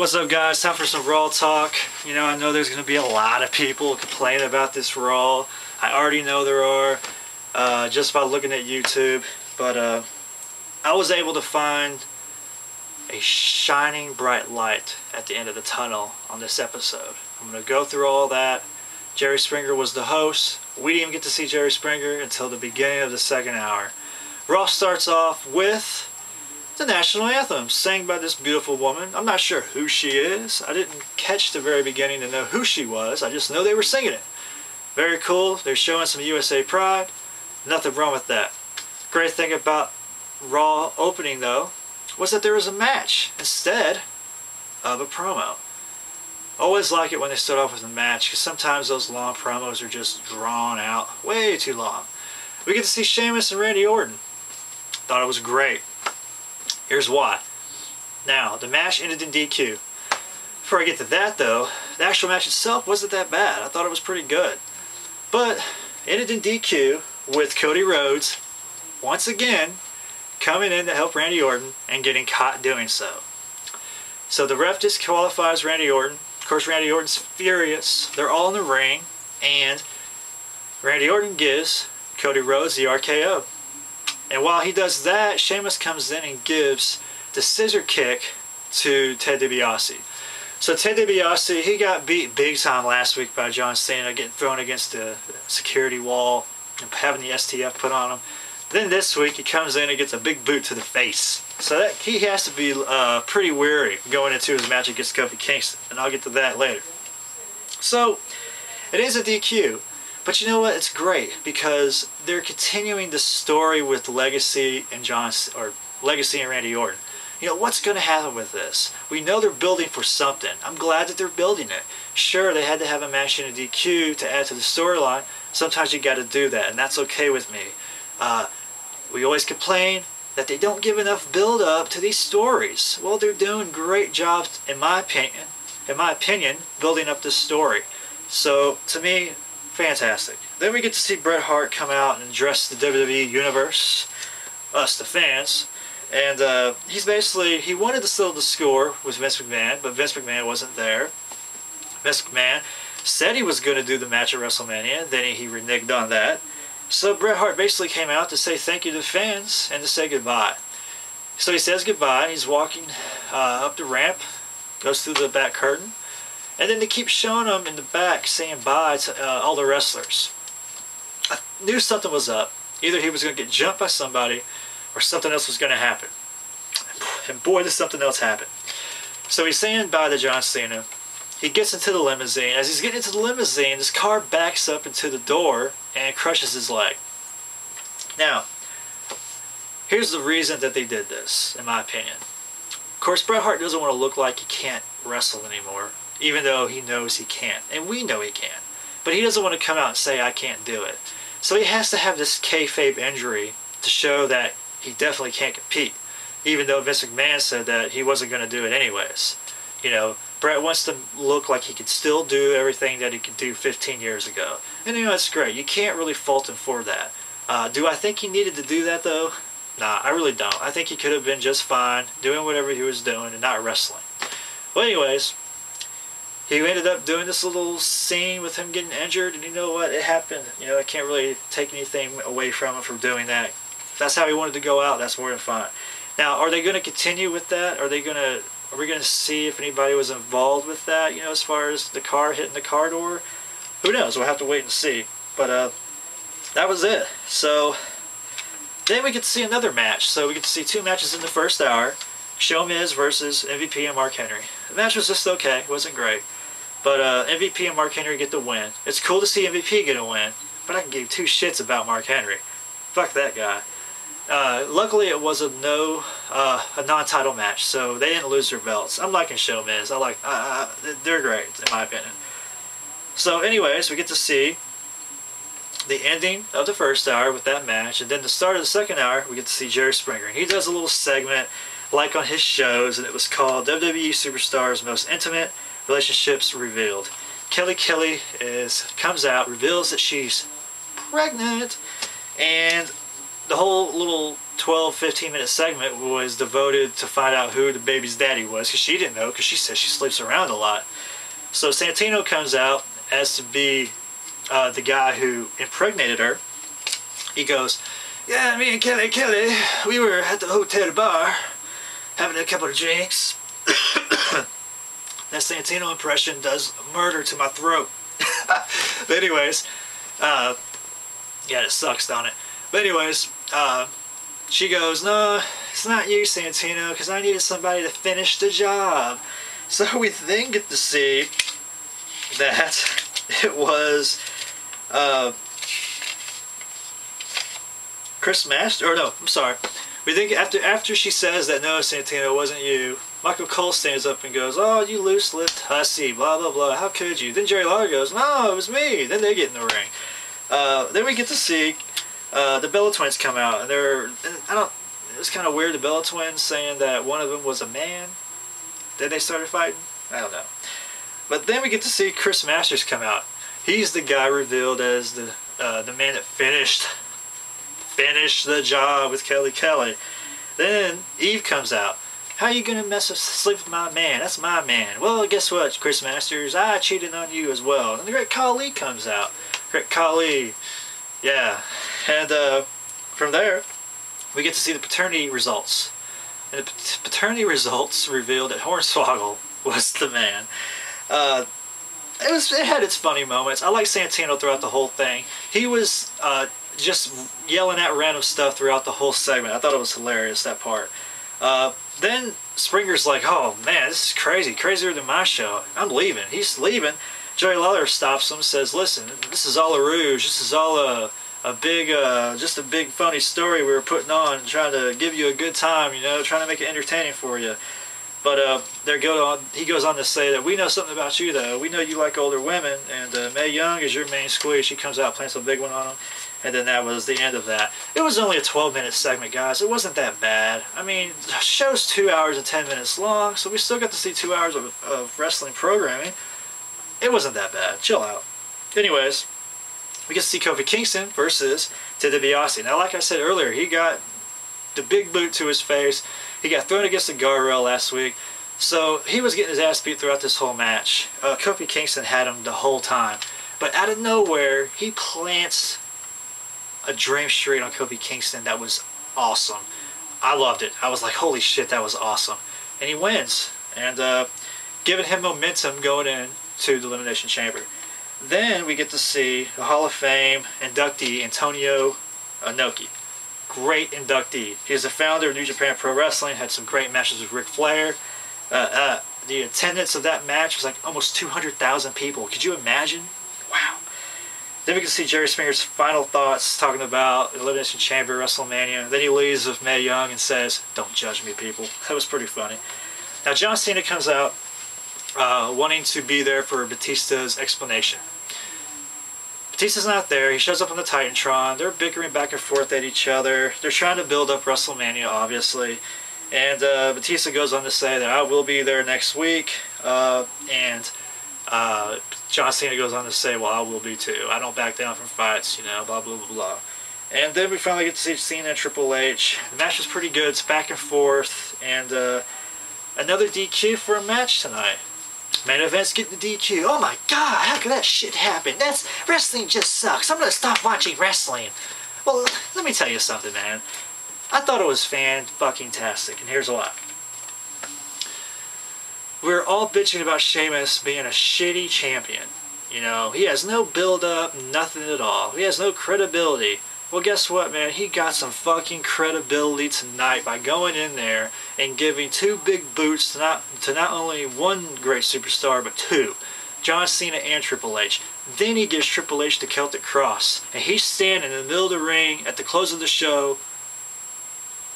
What's up, guys? Time for some Raw talk. You know, I know there's going to be a lot of people complaining about this Raw. I already know there are, just by looking at YouTube. But I was able to find a shining bright light at the end of the tunnel on this episode. I'm going to go through all that. Jerry Springer was the host. We didn't even get to see Jerry Springer until the beginning of the second hour. Raw starts off with the national anthem sang by this beautiful woman. I'm not sure who she is. I didn't catch the very beginning to know who she was. I just know they were singing it. Very cool. They're showing some USA pride. Nothing wrong with that. Great thing about Raw opening, though, was that there was a match instead of a promo. Always like it when they start off with a match, because sometimes those long promos are just drawn out way too long. We get to see Sheamus and Randy Orton. Thought it was great. Here's why. Now, the match ended in DQ. Before I get to that, though, the actual match itself wasn't that bad. I thought it was pretty good. But ended in DQ with Cody Rhodes once again coming in to help Randy Orton and getting caught doing so. So the ref disqualifies Randy Orton. Of course, Randy Orton's furious. They're all in the ring, and Randy Orton gives Cody Rhodes the RKO. And while he does that, Sheamus comes in and gives the scissor kick to Ted DiBiase. So Ted DiBiase, he got beat big time last week by John Cena, getting thrown against the security wall and having the STF put on him. Then this week, he comes in and gets a big boot to the face. So that, he has to be pretty weary going into his match against Kofi Kingston. And I'll get to that later. So, it is a DQ. But you know what? It's great because they're continuing the story with Legacy and Legacy and Randy Orton. You know, what's going to happen with this? We know they're building for something. I'm glad that they're building it. Sure, they had to have a match in a DQ to add to the storyline. Sometimes you got to do that, and that's okay with me. We always complain that they don't give enough build-up to these stories. Well, they're doing great jobs, in my opinion, building up this story. So, to me, fantastic. Then we get to see Bret Hart come out and address the WWE Universe, us the fans, and he wanted to settle the score with Vince McMahon, but Vince McMahon wasn't there. Vince McMahon said he was going to do the match at WrestleMania, then he reneged on that. So Bret Hart basically came out to say thank you to the fans and to say goodbye. So he says goodbye, he's walking up the ramp, goes through the back curtain, and then they keep showing him in the back saying bye to all the wrestlers. I knew something was up. Either he was going to get jumped by somebody or something else was going to happen. And boy, does something else happen. So he's saying bye to John Cena. He gets into the limousine. As he's getting into the limousine, this car backs up into the door and crushes his leg. Now, here's the reason that they did this, in my opinion. Of course, Bret Hart doesn't want to look like he can't wrestle anymore, even though he knows he can. And we know he can. But he doesn't want to come out and say, I can't do it. So he has to have this kayfabe injury to show that he definitely can't compete, even though Vince McMahon said that he wasn't going to do it anyways. You know, Bret wants to look like he could still do everything that he could do 15 years ago. And you know, that's great. You can't really fault him for that. Do I think he needed to do that, though? Nah, I really don't. I think he could have been just fine doing whatever he was doing and not wrestling. Well, anyways, he ended up doing this little scene with him getting injured, and you know what? It happened. You know, I can't really take anything away from him for doing that. If that's how he wanted to go out, that's more than fine. Now, are they going to continue with that? Are we going to see if anybody was involved with that, you know, as far as the car hitting the car door? Who knows? We'll have to wait and see. But that was it. So then we get to see another match. So we get to see two matches in the first hour. Sheamus versus MVP and Mark Henry. The match was just okay. It wasn't great. But MVP and Mark Henry get the win. It's cool to see MVP get a win, but I can give two shits about Mark Henry. Fuck that guy. Luckily, it was a non-title match, so they didn't lose their belts. I'm liking Sheamus. They're great, in my opinion. So anyways, we get to see the ending of the first hour with that match, and then the start of the second hour, we get to see Jerry Springer. And he does a little segment like on his shows, and it was called WWE Superstars Most Intimate Relationships Revealed. Kelly comes out, reveals that she's pregnant, and the whole little 12-15 minute segment was devoted to find out who the baby's daddy was, because she didn't know, because she says she sleeps around a lot. So Santino comes out as to be the guy who impregnated her. He goes, yeah, me and Kelly, we were at the hotel bar having a couple of drinks. That Santino impression does murder to my throat. But anyways, yeah, it sucks, don't it? But anyways, she goes, no, it's not you, Santino, because I needed somebody to finish the job. So we then get to see that it was Chris Masters, or no, I'm sorry. We think after she says that, no, Santino, it wasn't you, Michael Cole stands up and goes, oh, you loose-lipped hussy, blah, blah, blah, how could you? Then Jerry Lawler goes, no, it was me. Then they get in the ring. Then we get to see the Bella Twins come out, and it was kind of weird, the Bella Twins saying that one of them was a man. Then they started fighting? I don't know. But then we get to see Chris Masters come out. He's the guy revealed as the man that finished the job with Kelly. Then Eve comes out. How you gonna sleep with my man? That's my man. Well, guess what, Chris Masters? I cheated on you as well. And the Great Khali comes out. Great Khali. Yeah. And from there, we get to see the paternity results. And the paternity results revealed that Hornswoggle was the man. It had its funny moments. I like Santino throughout the whole thing. He was just yelling at random stuff throughout the whole segment. I thought it was hilarious, that part. Then Springer's like, oh man, this is crazy, crazier than my show. I'm leaving. He's leaving. Jerry Lawler stops him, says, listen, this is all a ruse. This is all a big, just a big funny story we were putting on, trying to give you a good time, you know, trying to make it entertaining for you. But he goes on to say that we know something about you, though. We know you like older women, and Mae Young is your main squeeze. She comes out, plants a big one on him, and then that was the end of that. It was only a 12-minute segment, guys. It wasn't that bad. I mean, the show's 2 hours and 10 minutes long, so we still got to see 2 hours of wrestling programming. It wasn't that bad. Chill out. Anyways, we get to see Kofi Kingston versus Ted DiBiase. Now, like I said earlier, he got the big boot to his face. He got thrown against the guardrail last week. So he was getting his ass beat throughout this whole match. Kofi Kingston had him the whole time. But out of nowhere, he plants a Dream Street on Kofi Kingston that was awesome. I loved it. I was like, holy shit, that was awesome. And he wins. And giving him momentum going into the Elimination Chamber. Then we get to see the Hall of Fame inductee Antonio Inoki. Great inductee. He's the founder of New Japan Pro Wrestling, had some great matches with Ric Flair. The attendance of that match was like almost 200,000 people. Could you imagine? Wow. Then we can see Jerry Springer's final thoughts talking about Elimination Chamber, WrestleMania. Then he leaves with Mae Young and says, don't judge me, people. That was pretty funny. Now John Cena comes out wanting to be there for Batista's explanation. Batista's not there. He shows up on the Titantron. They're bickering back and forth at each other. They're trying to build up WrestleMania, obviously. And Batista goes on to say that I will be there next week. And John Cena goes on to say, well, I will be too. I don't back down from fights, you know, blah, blah, blah, blah. And then we finally get to see Cena and Triple H. The match was pretty good. It's back and forth. And another DQ for a match tonight. Main event's getting the DQ. Oh my god, how could that shit happen? Wrestling just sucks. I'm gonna stop watching wrestling. Well, let me tell you something, man. I thought it was fan-fucking-tastic, and here's why. We were all bitching about Sheamus being a shitty champion. You know, he has no build-up, nothing at all. He has no credibility. Well, guess what, man? He got some fucking credibility tonight by going in there and giving two big boots to not only one great superstar, but two. John Cena and Triple H. Then he gives Triple H the Celtic Cross. And he's standing in the middle of the ring at the close of the show,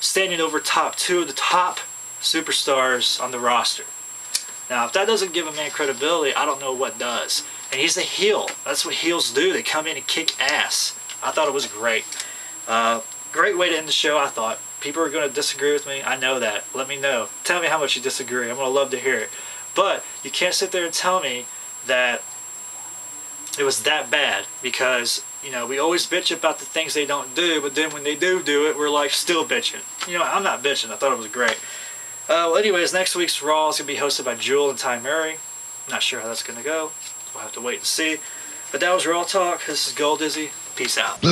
standing over two of the top superstars on the roster. Now, if that doesn't give a man credibility, I don't know what does. And he's a heel. That's what heels do. They come in and kick ass. I thought it was great. Great way to end the show, I thought. People are going to disagree with me. I know that. Let me know. Tell me how much you disagree. I'm going to love to hear it. But you can't sit there and tell me that it was that bad, because You know, we always bitch about the things they don't do, but then when they do it, we're like still bitching. You know, I'm not bitching. I thought it was great. Well, anyways, next week's Raw is going to be hosted by Jewel and Ty Murray. Not sure how that's going to go. We'll have to wait and see. But that was Raw Talk. This is Gold Dizzy. Peace out.